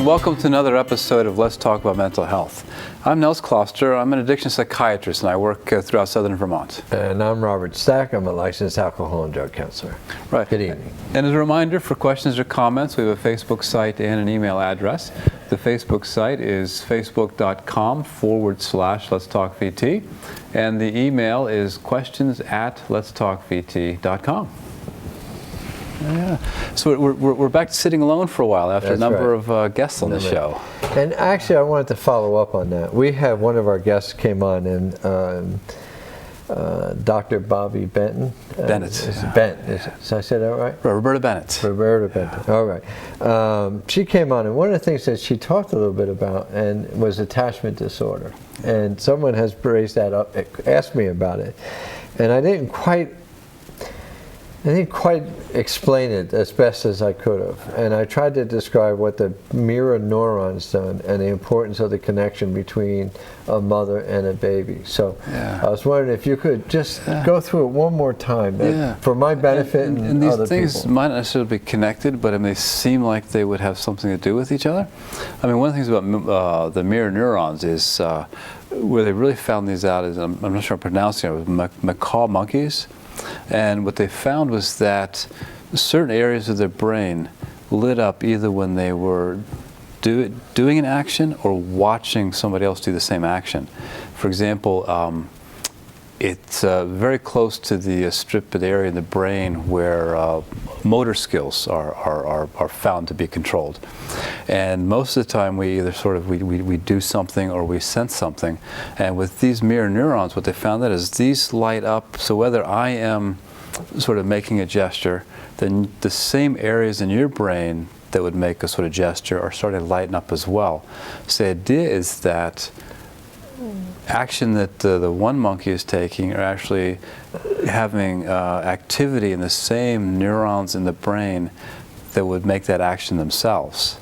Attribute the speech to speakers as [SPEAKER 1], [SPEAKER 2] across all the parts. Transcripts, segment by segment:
[SPEAKER 1] and welcome to another episode of Let's Talk About Mental Health. I'm Nels Kloster. I'm an addiction psychiatrist, and I work throughout southern Vermont.
[SPEAKER 2] And I'm Robert Stack. I'm a licensed alcohol and drug counselor.
[SPEAKER 1] Right.
[SPEAKER 2] Good evening.
[SPEAKER 1] And as a reminder, for questions or comments, we have a Facebook site and an email address. The Facebook site is facebook.com/letstalkvt, and the email is questions@letstalkvt.com. Yeah. So we're back to sitting alone for a while after a number of guests on the show.
[SPEAKER 2] And actually, I wanted to follow up on that. We had one of our guests came on, and Dr. Bobby Benton.
[SPEAKER 1] Bennett.
[SPEAKER 2] Bennett. Did I say that right?
[SPEAKER 1] Roberta Bennett.
[SPEAKER 2] Roberta Bennett. All right. She came on, and one of the things that she talked a little bit about and was attachment disorder. And someone has raised that up, asked me about it, and I didn't quite explain it as best as I could have. And I tried to describe what the mirror neurons done and the importance of the connection between a mother and a baby. So I was wondering if you could just go through it one more time for my benefit and
[SPEAKER 1] these
[SPEAKER 2] other
[SPEAKER 1] things
[SPEAKER 2] people.
[SPEAKER 1] might not necessarily be connected, but I mean, they seem like they would have something to do with each other. I mean, one of the things about the mirror neurons is where they really found these out is, I'm not sure I'm pronouncing it, was macaw monkeys. And what they found was that certain areas of their brain lit up either when they were doing an action or watching somebody else do the same action. For example, it's very close to the stripped area in the brain where motor skills are found to be controlled. And most of the time we either we do something or we sense something. And with these mirror neurons, what they found out is these light up, so whether I am sort of making a gesture, then the same areas in your brain that would make a sort of gesture are starting to lighten up as well. So the idea is that action that the one monkey is taking are actually having activity in the same neurons in the brain that would make that action themselves.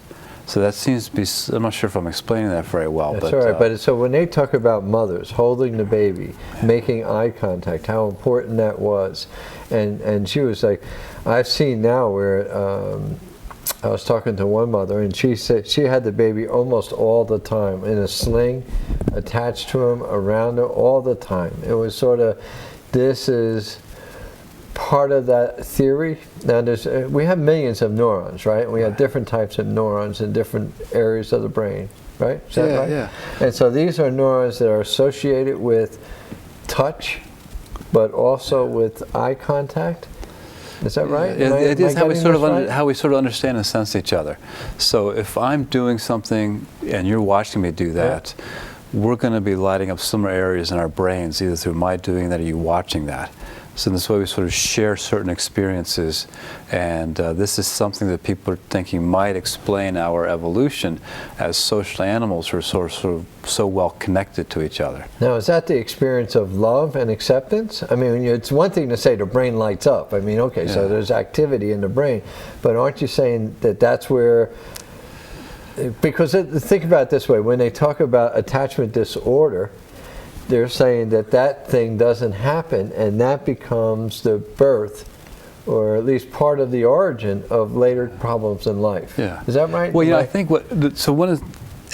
[SPEAKER 1] So that seems to be, I'm not sure if I'm explaining that very well.
[SPEAKER 2] That's all right, but so when they talk about mothers holding the baby, making eye contact, how important that was, and she was like, I've seen now where I was talking to one mother, and she said she had the baby almost all the time in a sling, attached to him, around her all the time. It was sort of, this is part of that theory. Now, we have millions of neurons, right? We have different types of neurons in different areas of the brain, right? Is that right?
[SPEAKER 1] Yeah.
[SPEAKER 2] And so these are neurons that are associated with touch, but also with eye contact. Is that right?
[SPEAKER 1] It is how we sort of understand and sense each other. So if I'm doing something and you're watching me do that, we're going to be lighting up similar areas in our brains, either through my doing that or you watching that. So in this way we sort of share certain experiences, and this is something that people are thinking might explain our evolution as social animals who are so well connected to each other.
[SPEAKER 2] Now, is that the experience of love and acceptance? I mean, it's one thing to say the brain lights up. I mean, okay, so there's activity in the brain, but aren't you saying that that's where, because think about it this way, when they talk about attachment disorder, they're saying that that thing doesn't happen, and that becomes the birth, or at least part of the origin of later problems in life. Yeah. Is that right?
[SPEAKER 1] Well, I think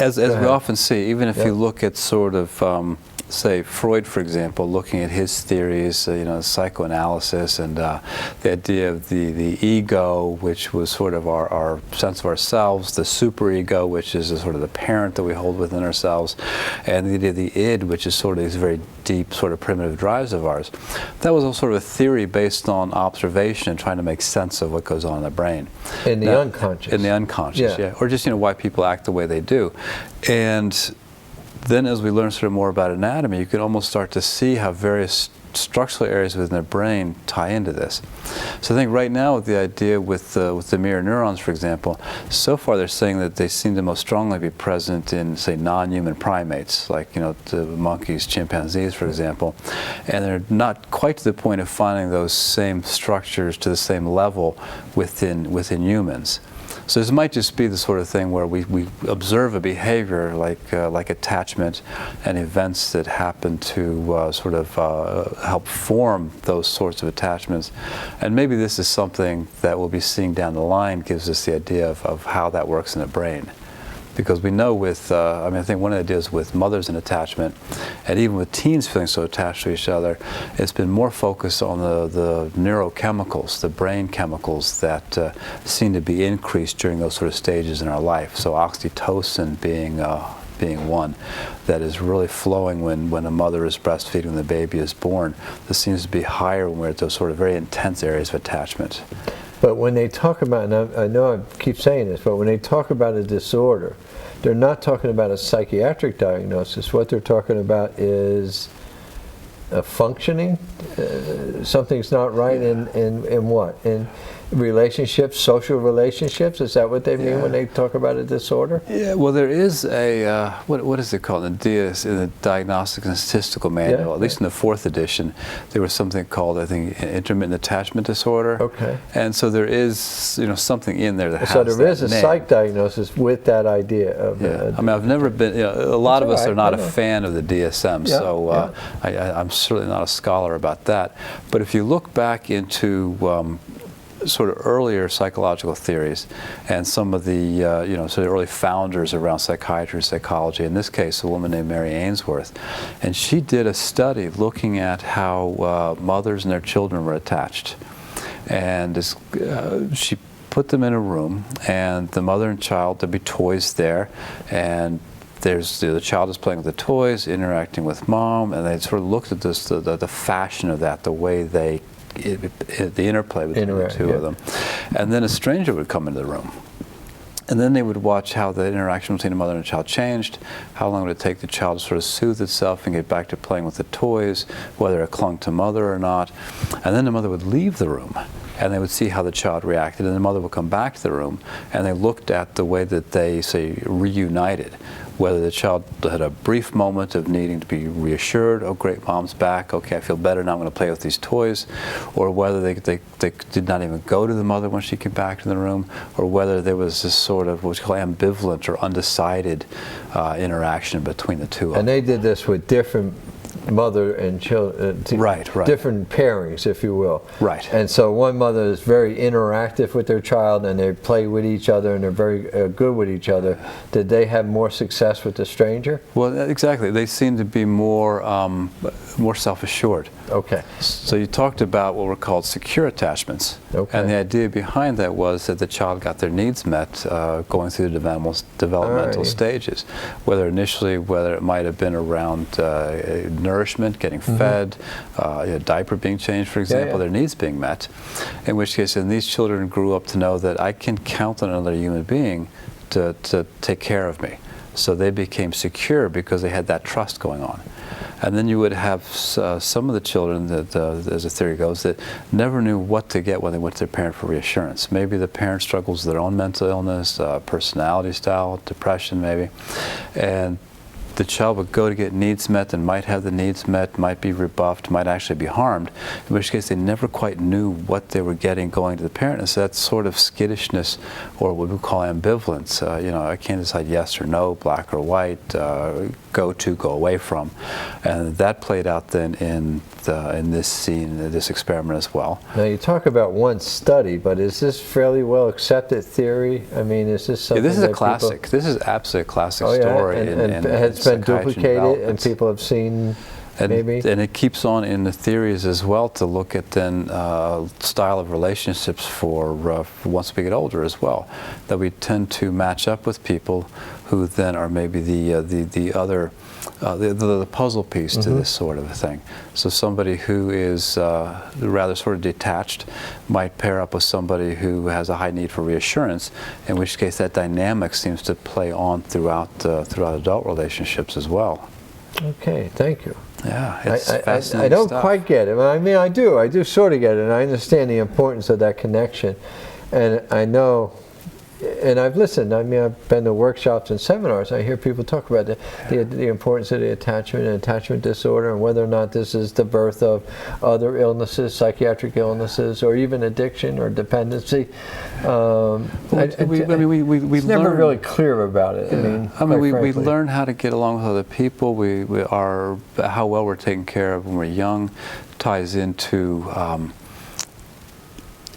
[SPEAKER 1] as we often see, even if you look at sort of, say Freud, for example, looking at his theories, psychoanalysis, and the idea of the ego, which was sort of our sense of ourselves, the superego, which is sort of the parent that we hold within ourselves, and the idea of the id, which is sort of these very deep, sort of primitive drives of ours. That was all sort of a theory based on observation and trying to make sense of what goes on in the brain.
[SPEAKER 2] In the unconscious.
[SPEAKER 1] In the unconscious, or just why people act the way they do. And then as we learn sort of more about anatomy, you can almost start to see how various structural areas within the brain tie into this. So I think right now with the idea with the mirror neurons, for example, so far they're saying that they seem to most strongly be present in, say, non-human primates, like, the monkeys, chimpanzees, for example, and they're not quite to the point of finding those same structures to the same level within humans. So this might just be the sort of thing where we observe a behavior like attachment and events that happen to help form those sorts of attachments. And maybe this is something that we'll be seeing down the line, gives us the idea of how that works in the brain. because we know with, I mean, I think one of the ideas with mothers and attachment, and even with teens feeling so attached to each other, it's been more focused on the neurochemicals, the brain chemicals that seem to be increased during those sort of stages in our life. So oxytocin being one that is really flowing when a mother is breastfeeding and the baby is born. This seems to be higher when we're at those sort of very intense areas of attachment.
[SPEAKER 2] But when they talk about, and I know I keep saying this, but when they talk about a disorder, they're not talking about a psychiatric diagnosis. What they're talking about is a functioning. Something's not right in what? In relationships, social relationships? Is that what they mean when they talk about a disorder?
[SPEAKER 1] Yeah, well, there is a, what is it called? In the Diagnostic and Statistical Manual, at least in the 4th edition, there was something called, I think, intermittent attachment disorder.
[SPEAKER 2] Okay.
[SPEAKER 1] And so there is, you know, something in there that has
[SPEAKER 2] so there is a
[SPEAKER 1] name.
[SPEAKER 2] psych diagnosis with that idea of
[SPEAKER 1] I mean, I've never been, you know, a lot of us are not a fan of the DSM, so I'm certainly not a scholar about that. But if you look back into sort of earlier psychological theories and some of the you know, sort of early founders around psychiatry and psychology, in this case a woman named Mary Ainsworth, and she did a study looking at how mothers and their children were attached, and she put them in a room, and the mother and child, there'd be toys there, and the child is playing with the toys, interacting with mom, and they sort of looked at this, the fashion of that, the way the interplay between the two of them. And then a stranger would come into the room. And then they would watch how the interaction between the mother and the child changed, how long would it take the child to sort of soothe itself and get back to playing with the toys, whether it clung to mother or not. And then the mother would leave the room, and they would see how the child reacted, and the mother would come back to the room, and they looked at the way that they, say, reunited. Whether the child had a brief moment of needing to be reassured, oh great, mom's back, okay, I feel better, now I'm going to play with these toys, or whether they did not even go to the mother when she came back to the room, or whether there was this sort of what's called ambivalent or undecided interaction between the two of them.
[SPEAKER 2] And they did this with different mother and children, different pairings, if you will.
[SPEAKER 1] Right.
[SPEAKER 2] And so one mother is very interactive with their child, and they play with each other, and they're very good with each other. Did they have more success with the stranger?
[SPEAKER 1] Well, exactly. They seem to be more self-assured.
[SPEAKER 2] Okay.
[SPEAKER 1] So you talked about what were called secure attachments.
[SPEAKER 2] Okay.
[SPEAKER 1] And the idea behind that was that the child got their needs met going through the developmental stages. Whether it might have been around nourishment, getting fed, a diaper being changed, for example, their needs being met. In which case, then these children grew up to know that I can count on another human being to take care of me. So they became secure because they had that trust going on. And then you would have some of the children that, as the theory goes, that never knew what to get when they went to their parent for reassurance. Maybe the parent struggles with their own mental illness, personality style, depression maybe, and the child would go to get needs met and might have the needs met, might be rebuffed, might actually be harmed, in which case they never quite knew what they were getting going to the parent. And so that sort of skittishness, or what we call ambivalence, you know, I can't decide yes or no, black or white, go to, go away from. And that played out then in this scene, this experiment as well.
[SPEAKER 2] Now you talk about one study, but is this fairly well accepted theory? I mean, is this something
[SPEAKER 1] this is a classic. This is absolutely a classic story.
[SPEAKER 2] And it's been duplicated, and people have seen maybe?
[SPEAKER 1] And it keeps on in the theories as well to look at then style of relationships for once we get older as well. That we tend to match up with people who then are maybe the other the puzzle piece to this sort of a thing. So somebody who is rather sort of detached might pair up with somebody who has a high need for reassurance, in which case that dynamic seems to play on throughout adult relationships as well.
[SPEAKER 2] Okay, thank you.
[SPEAKER 1] Yeah, it's fascinating
[SPEAKER 2] I don't
[SPEAKER 1] stuff.
[SPEAKER 2] quite get it. I mean, I do sort of get it, and I understand the importance of that connection. And I know, and I've listened, I mean, I've been to workshops and seminars, I hear people talk about the importance of the attachment and attachment disorder, and whether or not this is the birth of other illnesses, psychiatric illnesses, or even addiction or dependency.
[SPEAKER 1] We
[SPEAKER 2] it's never really clear about it.
[SPEAKER 1] I mean, we learn how to get along with other people. We are, how well we're taken care of when we're young ties into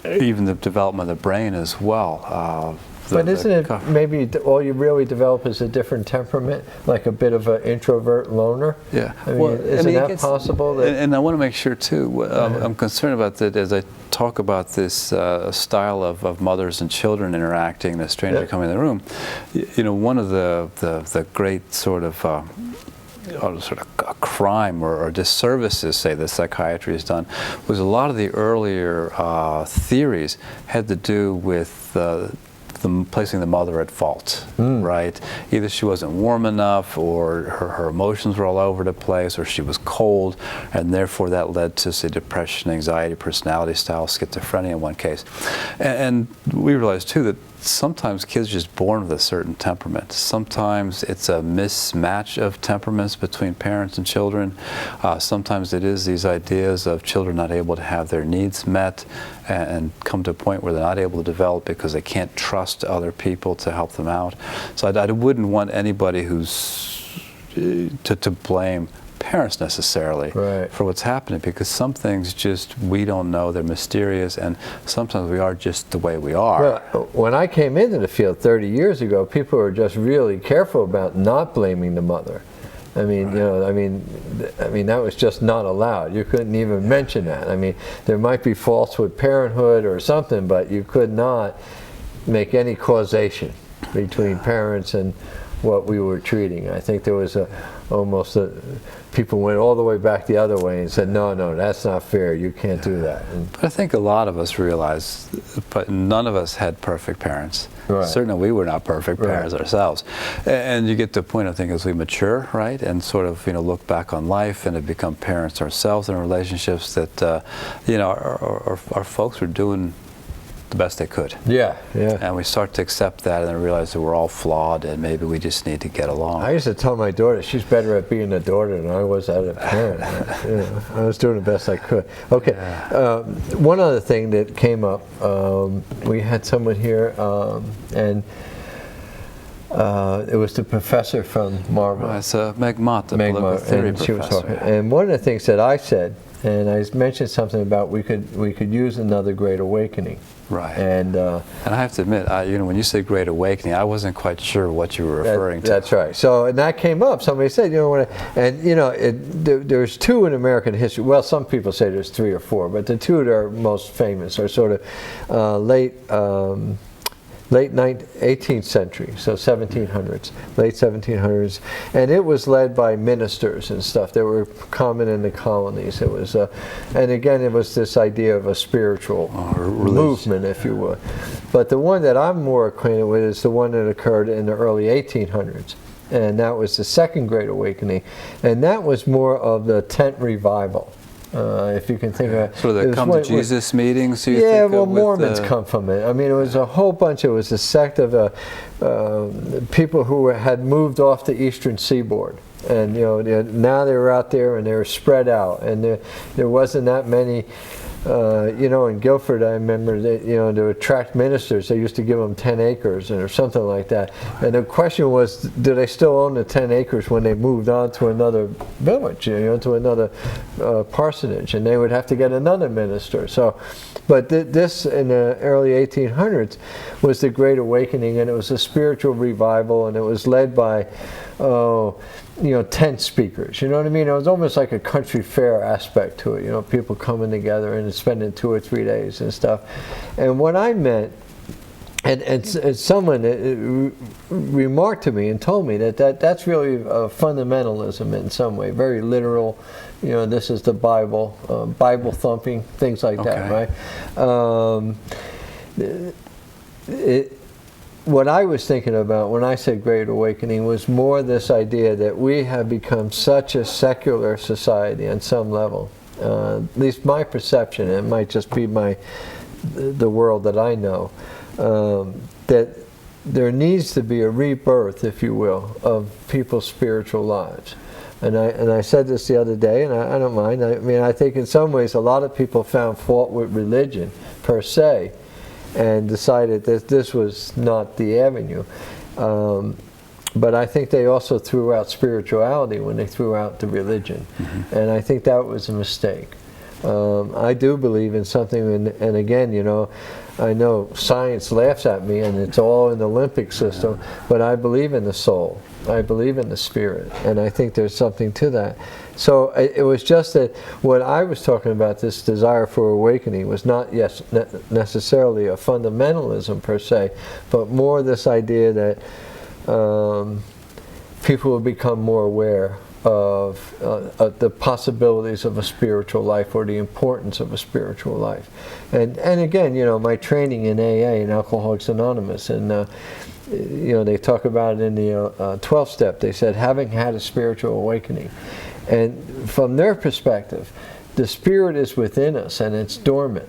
[SPEAKER 1] even the development of the brain as well.
[SPEAKER 2] But isn't it maybe all you really develop is a different temperament, like a bit of an introvert loner?
[SPEAKER 1] Yeah.
[SPEAKER 2] I mean, isn't that possible? That
[SPEAKER 1] and I want to make sure too, I'm concerned about that as I talk about this style of mothers and children interacting, the stranger coming in the room. You know, one of the great sort of a crime or disservices, say, that psychiatry has done, was a lot of the earlier theories had to do with placing the mother at fault, right? Either she wasn't warm enough, or her emotions were all over the place, or she was cold, and therefore that led to, say, depression, anxiety, personality style, schizophrenia in one case. And we realized too that sometimes kids are just born with a certain temperament. Sometimes it's a mismatch of temperaments between parents and children. Sometimes it is these ideas of children not able to have their needs met and come to a point where they're not able to develop because they can't trust other people to help them out. So I wouldn't want anybody who's to blame parents necessarily for what's happening, because some things just we don't know, they're mysterious, and sometimes we are just the way we are.
[SPEAKER 2] Well, when I came into the field 30 years ago, people were just really careful about not blaming the mother. I mean, you know, I mean that was just not allowed. You couldn't even mention that. I mean, there might be faults with parenthood or something, but you could not make any causation between parents and what we were treating. I think there was people went all the way back the other way and said, no, that's not fair, you can't do that.
[SPEAKER 1] But I think a lot of us realize, but none of us had perfect parents. Certainly we were not perfect parents ourselves. And you get to a point, I think, as we mature, right, and sort of, you know, look back on life and have become parents ourselves in relationships, that, you know, our folks were doing the best they could. And we start to accept that and then realize that we're all flawed and maybe we just need to get along.
[SPEAKER 2] I used to tell my daughter she's better at being a daughter than I was at a parent. You know, I was doing the best I could. Okay, one other thing that came up, we had someone here and it was the professor from Marvel.
[SPEAKER 1] It's Meg Mott, the political theory professor.
[SPEAKER 2] She was talking, and one of the things that I said, and I mentioned something about we could use another Great Awakening. And I
[SPEAKER 1] have to admit, you know, when you say Great Awakening, I wasn't quite sure what you were referring to.
[SPEAKER 2] That's right. So, and that came up. Somebody said, you know, there's two in American history. Well, some people say there's 3 or 4, but the two that are most famous are sort of late 18th century, so 1700s, late 1700s, and it was led by ministers and stuff that were common in the colonies. It was, and again, it was this idea of a spiritual movement, if you would. But the one that I'm more acquainted with is the one that occurred in the early 1800s, and that was the Second Great Awakening, and that was more of the tent revival. If you can think of it.
[SPEAKER 1] So the come to Jesus meetings, you
[SPEAKER 2] yeah,
[SPEAKER 1] think
[SPEAKER 2] well, Mormons come from it. I mean, it was a whole bunch. It was a sect of people who had moved off the eastern seaboard. And, you know, now they were out there and they were spread out. And there wasn't that many, you know, in Guilford, I remember, that, you know, to attract ministers, they used to give them 10 acres or something like that. And the question was, do they still own the 10 acres when they moved on to another village, you know, to another parsonage? And they would have to get another minister. So, but this in the early 1800s was the Great Awakening, and it was a spiritual revival, and it was led by, you know, tent speakers. You know what I mean? It was almost like a country fair aspect to it. You know, people coming together and spending 2 or 3 days and stuff. And what I meant, and someone remarked to me and told me that's really fundamentalism in some way, very literal. You know, this is the Bible, Bible thumping, things like that, right? What I was thinking about when I said Great Awakening was more this idea that we have become such a secular society on some level. At least my perception, it might just be the world that I know, that there needs to be a rebirth, if you will, of people's spiritual lives. And I said this the other day, and I don't mind. I mean, I think in some ways a lot of people found fault with religion per se, and decided that this was not the avenue. But I think they also threw out spirituality when they threw out the religion. And I think that was a mistake. I do believe in something, and again, you know, I know science laughs at me, and it's all in the limbic system, but I believe in the soul. I believe in the spirit, and I think there's something to that. So it was just that what I was talking about, this desire for awakening, was not necessarily a fundamentalism per se, but more this idea that people will become more aware of the possibilities of a spiritual life, or the importance of a spiritual life. And again, you know, my training in AA, in Alcoholics Anonymous, and you know, they talk about it in the 12th step. They said, having had a spiritual awakening. And from their perspective, the spirit is within us and it's dormant.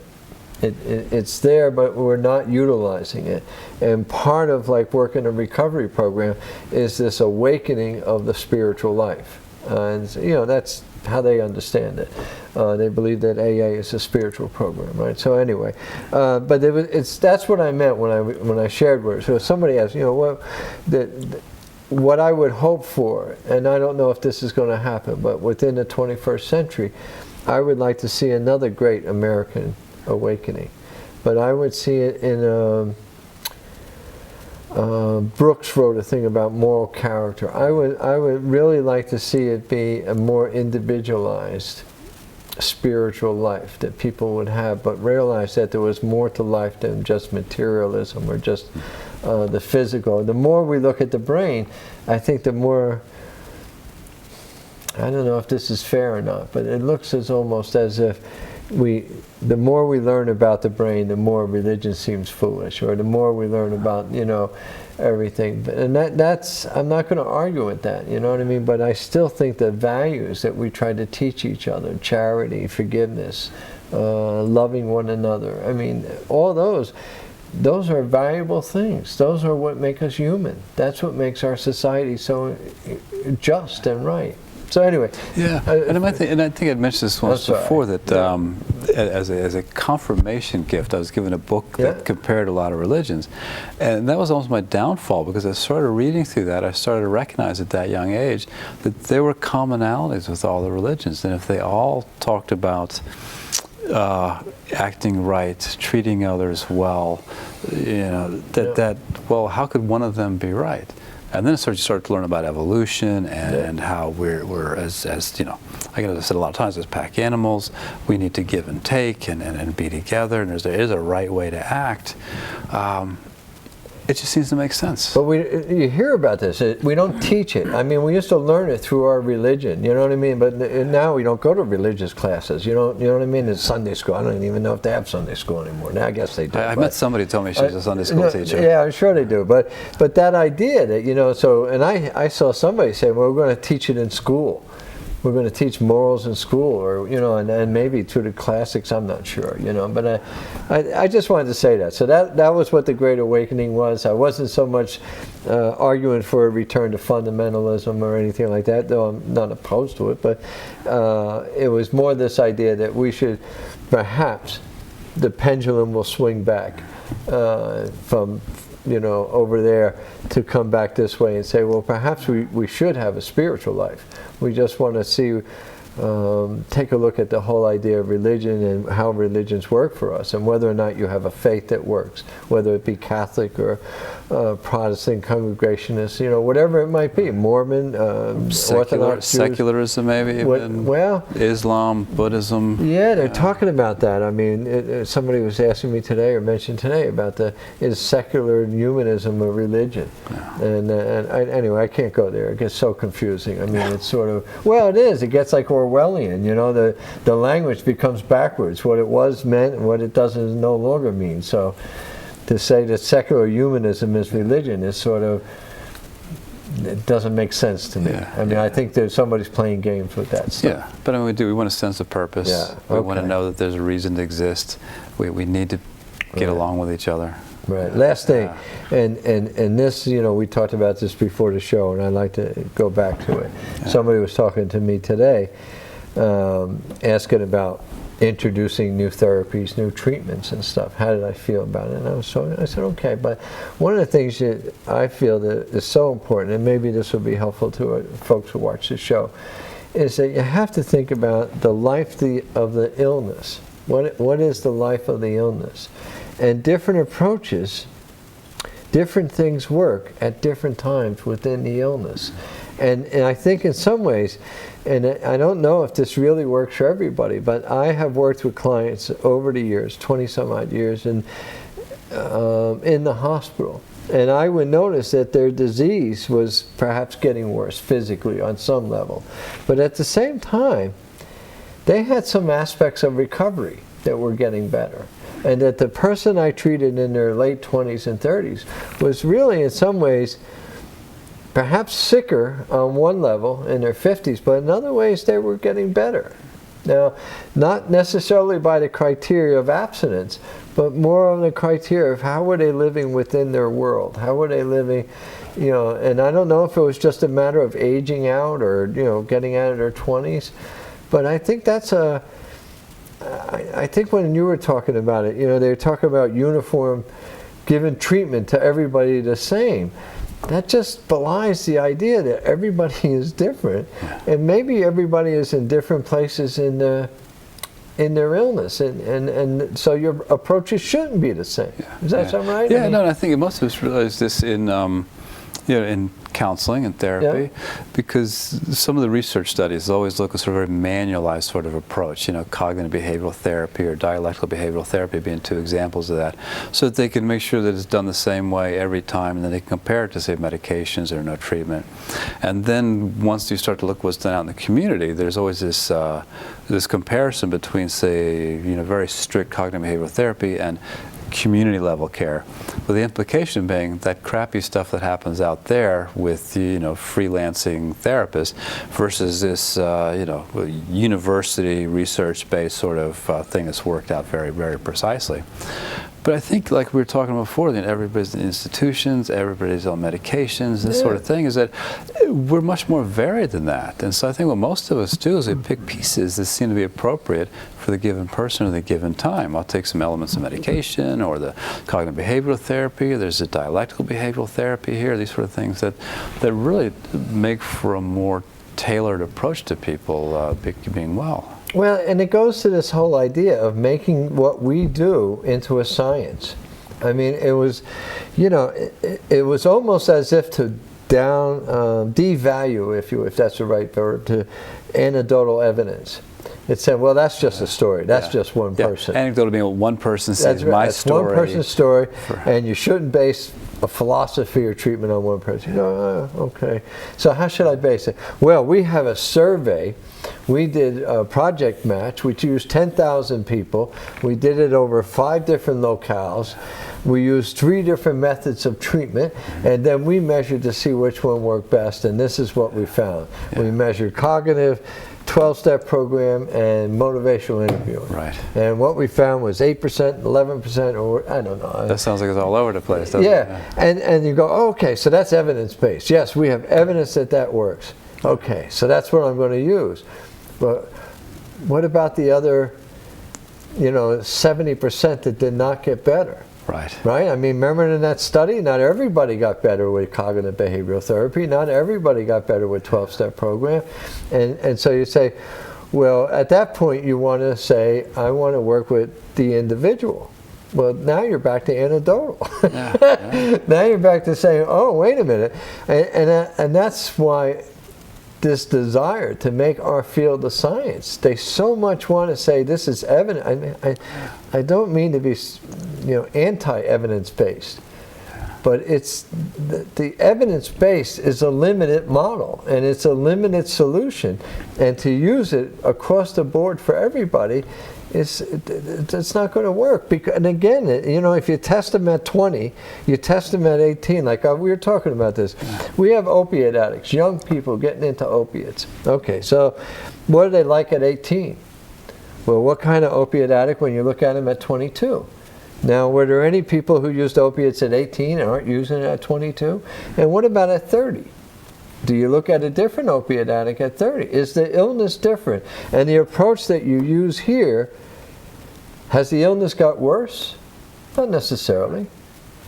[SPEAKER 2] It's there, but we're not utilizing it. And part of like working a recovery program is this awakening of the spiritual life. And you know, that's how they understand it. They believe that AA is a spiritual program, right? So anyway, but that's what I meant when I shared words. So if somebody asked, you know, what I would hope for, and I don't know if this is going to happen, but within the 21st century, I would like to see another great American awakening. But I would see it in Brooks wrote a thing about moral character. I would really like to see it be a more individualized spiritual life that people would have, but realize that there was more to life than just materialism or just the physical. The more we look at the brain, I think the more, I don't know if this is fair or not, but it looks almost as if the more we learn about the brain, the more religion seems foolish, or the more we learn about, you know, everything. And that's, I'm not going to argue with that, you know what I mean? But I still think the values that we try to teach each other, charity, forgiveness, loving one another, I mean, all those are valuable things. Those are what make us human. That's what makes our society so just and right. So anyway,
[SPEAKER 1] yeah, and I think I'd mentioned this once before, that as a confirmation gift, I was given a book that compared a lot of religions, and that was almost my downfall, because I started reading through that. I started to recognize at that young age that there were commonalities with all the religions, and if they all talked about acting right, treating others well, you know, well, how could one of them be right? And then you start to learn about evolution and how we're as you know, like I said a lot of times, as pack animals, we need to give and take and be together, and there is a right way to act. It just seems to make sense.
[SPEAKER 2] But you hear about this. We don't teach it. I mean, we used to learn it through our religion. You know what I mean? But now we don't go to religious classes. You know what I mean? It's Sunday school. I don't even know if they have Sunday school anymore. Now I guess they do.
[SPEAKER 1] I met somebody who told me she was a Sunday school teacher.
[SPEAKER 2] Yeah, I'm sure they do. But that idea that, you know, so, and I saw somebody say, well, we're going to teach it in school. We're going to teach morals in school, or, you know, and maybe through the classics, I'm not sure, you know, but I just wanted to say that. So that was what the Great Awakening was. I wasn't so much arguing for a return to fundamentalism or anything like that, though I'm not opposed to it, but it was more this idea that we should, perhaps, the pendulum will swing back from, you know, over there to come back this way and say, well, perhaps we should have a spiritual life. We just want to see, take a look at the whole idea of religion and how religions work for us, and whether or not you have a faith that works, whether it be Catholic or Protestant, Congregationist, you know, whatever it might be, Mormon, Orthodox,
[SPEAKER 1] secularism, maybe, even,
[SPEAKER 2] well,
[SPEAKER 1] Islam, Buddhism.
[SPEAKER 2] Yeah, they're talking about that. I mean, somebody was asking me today, or mentioned today, about is secular humanism a religion? Yeah. And anyway, I can't go there. It gets so confusing. I mean, it's sort of, well, it is. It gets like Orwellian, you know, the language becomes backwards. What it was meant and what it doesn't no longer mean. So to say that secular humanism is religion is sort of, it doesn't make sense to me. Yeah, I mean, I think that somebody's playing games with that stuff.
[SPEAKER 1] Yeah, but I mean, we want a sense of purpose. Yeah, we want to know that there's a reason to exist. We need to get along with each other.
[SPEAKER 2] Right. Last thing, and this, you know, we talked about this before the show, and I'd like to go back to it. Yeah. Somebody was talking to me today, asking about introducing new therapies, new treatments and stuff. How did I feel about it? And I said, okay. But one of the things that I feel that is so important, and maybe this will be helpful to folks who watch the show, is that you have to think about the life of the illness. What is the life of the illness? And different approaches, different things work at different times within the illness. And I think in some ways, and I don't know if this really works for everybody, but I have worked with clients over the years, 20 some odd years, in the hospital. And I would notice that their disease was perhaps getting worse physically on some level. But at the same time, they had some aspects of recovery that were getting better. And that the person I treated in their late 20s and 30s was really in some ways perhaps sicker on one level in their 50s, but in other ways they were getting better. Now, not necessarily by the criteria of abstinence, but more on the criteria of how were they living within their world? How were they living, you know, and I don't know if it was just a matter of aging out or, you know, getting out of their 20s, but I think that's I think when you were talking about it, you know, they were talking about uniform, giving treatment to everybody the same. That just belies the idea that everybody is different, and maybe everybody is in different places in their illness, and so your approaches shouldn't be the same. Is that something right?
[SPEAKER 1] Yeah, no, I think most of us realize this in you know, in counseling and therapy, because some of the research studies always look at sort of a very manualized sort of approach, you know, cognitive behavioral therapy or dialectical behavioral therapy being two examples of that, so that they can make sure that it's done the same way every time, and then they can compare it to, say, medications or no treatment. And then once you start to look what's done out in the community, there's always this this comparison between, say, you know, very strict cognitive behavioral therapy and community level care, with the implication being that crappy stuff that happens out there with, you know, freelancing therapists versus this you know, university research based sort of thing that's worked out very, very precisely. But I think, like we were talking before, that everybody's in institutions, everybody's on medications, this sort of thing, is that we're much more varied than that. And so I think what most of us do is we pick pieces that seem to be appropriate for the given person or the given time. I'll take some elements of medication or the cognitive behavioral therapy, there's a dialectical behavioral therapy here, these sort of things that really make for a more tailored approach to people being well.
[SPEAKER 2] Well, and it goes to this whole idea of making what we do into a science. I mean, it was, you know, it was almost as if to devalue, if that's the right word, to anecdotal evidence. It said, well, that's just a story. That's just one person.
[SPEAKER 1] Anecdotal being one person says my story.
[SPEAKER 2] That's one person's story, and you shouldn't base a philosophy or treatment on one person. You go, oh, okay. So how should I base it? Well, we have a survey. We did a project match. We used 10,000 people. We did it over 5 different locales. We used 3 different methods of treatment, and then we measured to see which one worked best, and this is what we found. We measured cognitive, 12-step program, and motivational interviewing. Right. And what we found was 8%, 11%, or I don't know.
[SPEAKER 1] That sounds like it's all over the place, doesn't it?
[SPEAKER 2] And you go, oh, okay, so that's evidence-based. Yes, we have evidence that that works. Okay, so that's what I'm going to use. But what about the other, you know, 70% that did not get better?
[SPEAKER 1] Right.
[SPEAKER 2] Right? I mean, remember in that study, not everybody got better with cognitive behavioral therapy. Not everybody got better with 12-step program. And so you say, well, at that point you want to say, I want to work with the individual. Well, now you're back to anecdotal. Now you're back to saying, oh, wait a minute. And that's why this desire to make our field a science. They so much want to say this is evidence. I mean, I don't mean to be, you know, anti-evidence-based, but it's the evidence-based is a limited model and it's a limited solution, and to use it across the board for everybody, it's not going to work. Because, and again, you know, if you test them at 20, you test them at 18. Like we were talking about this, we have opiate addicts, young people getting into opiates. Okay, so what are they like at 18? Well, what kind of opiate addict when you look at them at 22? Now, were there any people who used opiates at 18 and aren't using it at 22? And what about at 30? Do you look at a different opiate addict at 30? Is the illness different? And the approach that you use here, has the illness got worse? Not necessarily.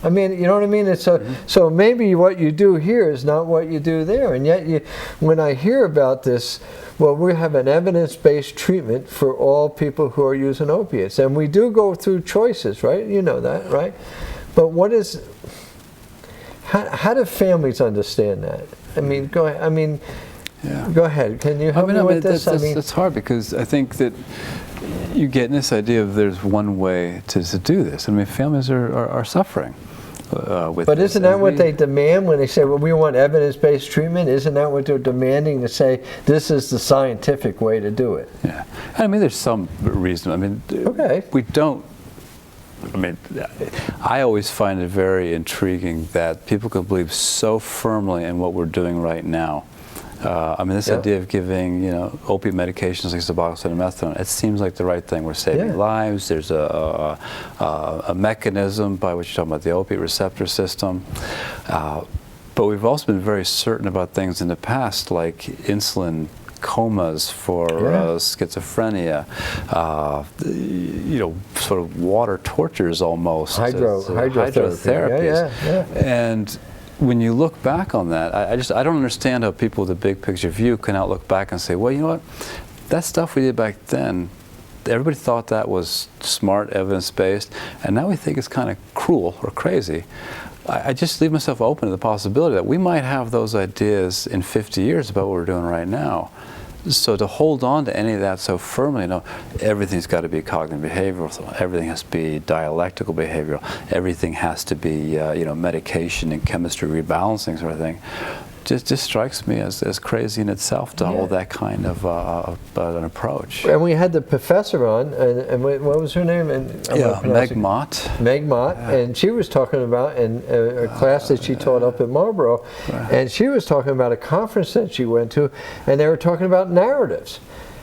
[SPEAKER 2] I mean, you know what I mean? It's so maybe what you do here is not what you do there. And yet, when I hear about this, well, we have an evidence-based treatment for all people who are using opiates. And we do go through choices, right? You know that, right? But how do families understand that? I mean, go ahead. I mean, go ahead. Can you help me with this?
[SPEAKER 1] It's hard because I think that you get this idea of there's one way to do this. I mean, families are suffering with
[SPEAKER 2] But
[SPEAKER 1] this.
[SPEAKER 2] isn't that what they demand when they say, well, we want evidence-based treatment? Isn't that what they're demanding, to say this is the scientific way to do it?
[SPEAKER 1] Yeah. I mean, there's some reason. I mean, we don't. I mean, I always find it very intriguing that people can believe so firmly in what we're doing right now. I mean, this idea of giving, opiate medications like Suboxone and methadone, it seems like the right thing. We're saving lives. There's a mechanism by which you're talking about the opiate receptor system. But we've also been very certain about things in the past, like insulin comas for schizophrenia, sort of water tortures almost. Hydrotherapies. And when you look back on that, I don't understand how people with a big picture view can now look back and say, well, you know what, that stuff we did back then, everybody thought that was smart, evidence-based, and now we think it's kind of cruel or crazy. I just leave myself open to the possibility that we might have those ideas in 50 years about what we're doing right now. So to hold on to any of that so firmly, everything's got to be cognitive behavioral, everything has to be dialectical behavioral, everything has to be, medication and chemistry rebalancing sort of thing, just strikes me as crazy in itself to hold that kind of an approach.
[SPEAKER 2] And we had the professor on, and what was her name?
[SPEAKER 1] Meg Mott.
[SPEAKER 2] Meg Mott, and she was talking about in a class that she taught up at Marlboro, and she was talking about a conference that she went to, and they were talking about narratives.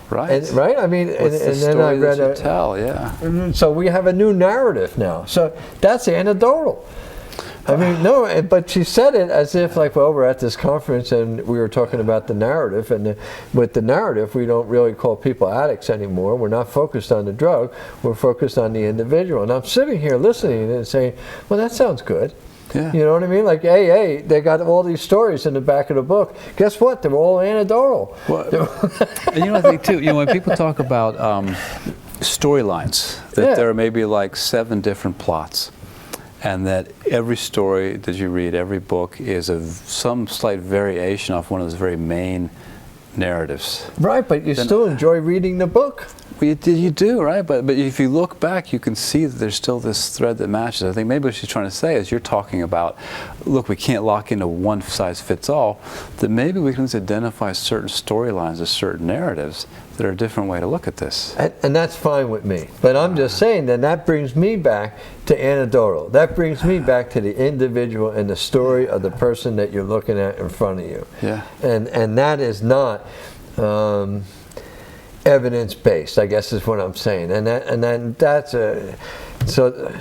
[SPEAKER 1] Right.
[SPEAKER 2] Right? I mean, and then I read
[SPEAKER 1] that you tell,
[SPEAKER 2] So we have a new narrative now. So that's anecdotal. I mean, no, but she said it as if, like, well, we're at this conference and we were talking about the narrative, and with the narrative, we don't really call people addicts anymore. We're not focused on the drug. We're focused on the individual. And I'm sitting here listening and saying, well, that sounds good.
[SPEAKER 1] Yeah.
[SPEAKER 2] You know what I mean? Like AA, they got all these stories in the back of the book. Guess what? They're all anecdotal.
[SPEAKER 1] Well, and I think, too, when people talk about storylines, that there are maybe like 7 different plots, and that every story that you read, every book, is some slight variation off one of those very main narratives.
[SPEAKER 2] Right, but you still enjoy reading the book.
[SPEAKER 1] Well, you do, right? But if you look back, you can see that there's still this thread that matches. I think maybe what she's trying to say is, you're talking about, look, we can't lock into one size fits all, that maybe we can identify certain storylines or certain narratives that are a different way to look at this.
[SPEAKER 2] And that's fine with me. But I'm just saying that brings me back to anecdotal. That brings me back to the individual and the story of the person that you're looking at in front of you.
[SPEAKER 1] Yeah.
[SPEAKER 2] And that is not evidence-based, I guess is what I'm saying. And then that's so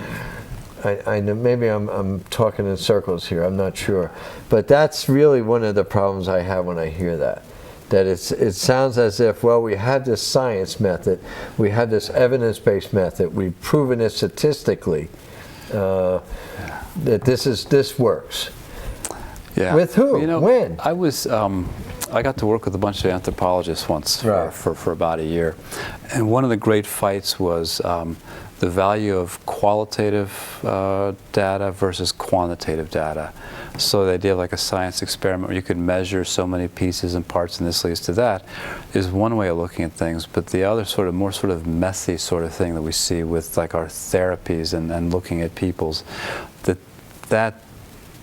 [SPEAKER 2] I know maybe I'm talking in circles here, I'm not sure. But that's really one of the problems I have when I hear that. That it sounds as if, well, we have this science method, we have this evidence-based method, we've proven it statistically that this works.
[SPEAKER 1] Yeah.
[SPEAKER 2] With who? When?
[SPEAKER 1] I got to work with a bunch of anthropologists once for about a year, and one of the great fights was the value of qualitative data versus quantitative data. So the idea of like a science experiment where you could measure so many pieces and parts and this leads to that is one way of looking at things. But the other more messy sort of thing that we see with like our therapies and looking at people's,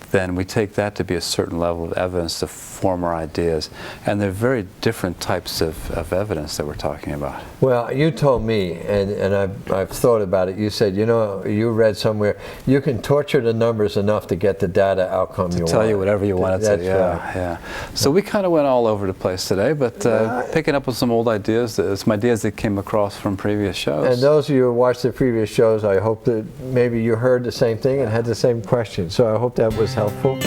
[SPEAKER 1] then we take that to be a certain level of evidence to form our ideas. And they're very different types of evidence that we're talking about.
[SPEAKER 2] Well, you told me, and I've thought about it, you said, you read somewhere, you can torture the numbers enough to get the data outcome you want.
[SPEAKER 1] To tell you whatever you want to say.
[SPEAKER 2] Right.
[SPEAKER 1] Yeah. So we kind of went all over the place today, but picking up on some old ideas, some ideas that came across from previous shows.
[SPEAKER 2] And those of you who watched the previous shows, I hope that maybe you heard the same thing and had the same question. So I hope that was helpful.